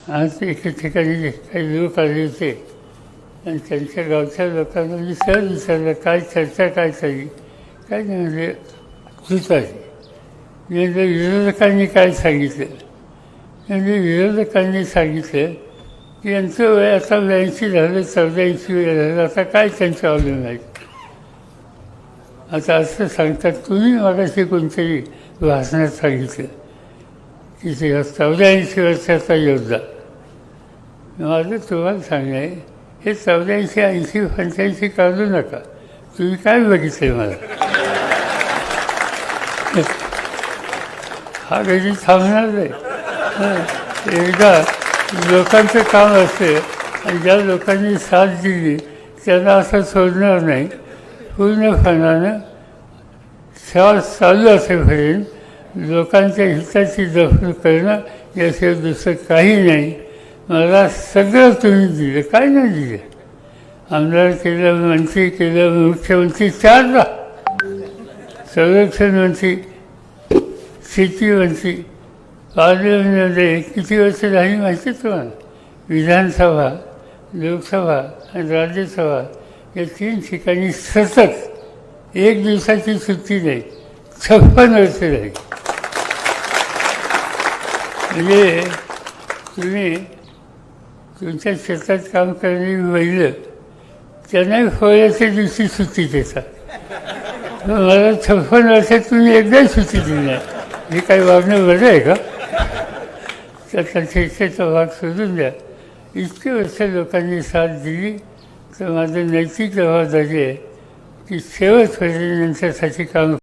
आज एके ठिकाणी काही लोक आले होते आणि त्यांच्या गावच्या लोकांना मी सहज विचारलं, काय चर्चा काय चालली? काय नाही म्हणजे दुचारी. मी म्हणजे विरोधकांनी काय सांगितलं? म्हणजे विरोधकांनी सांगितलं की यांचं वय आता 82 झालं, 84 वय झालं, आता काय त्यांचं अवलंबून आहे. आता असं सांगतात, तुम्ही मागाशी कोणतरी भाषणात सांगितलं की 84 वर्षाचा योद्धा. माझं तुम्हाला सांगणं आहे, हे 84, 80, 85 काढू नका. तुम्ही काय बघितलं मला? हा कधी थांबणार नाही. एकदा लोकांचं काम असते आणि ज्या लोकांनी साथ दिली त्यांना असं सोडणार नाही. पूर्णपणानं श्वास चालू असेपर्यंत लोकांच्या हिताची जपणूक करणं याशिवाय दुसरं काही नाही. मला सगळं तुम्ही दिलं, काय नाही दिलं. आमदार केलं, मंत्री केलं, मुख्यमंत्री 4दा, संरक्षण मंत्री, शेती मंत्री, पार्लमेंटमध्ये किती वर्ष झाली माहिती तुम्हाला? विधानसभा, लोकसभा आणि राज्यसभा या 3 ठिकाणी सतत 1 दिवसाची सुट्टी नाही, 56 वर्ष झाली. म्हणजे तुम्ही तुमच्या शेतात काम करणारी बैलं त्यांनाही फळ्याच्या दिवशी सुट्टी देतात. मला 56 वर्षात तुम्ही एकदाही सुट्टी दिली नाही. हे काही वागणं बरं आहे का? त्याचा शेतीचा भाग सोडून द्या. इतके वर्ष लोकांनी साथ दिली तर माझं नैतिक जबाबदारी आहे की शेवटपर्यंत यांच्यासाठी काम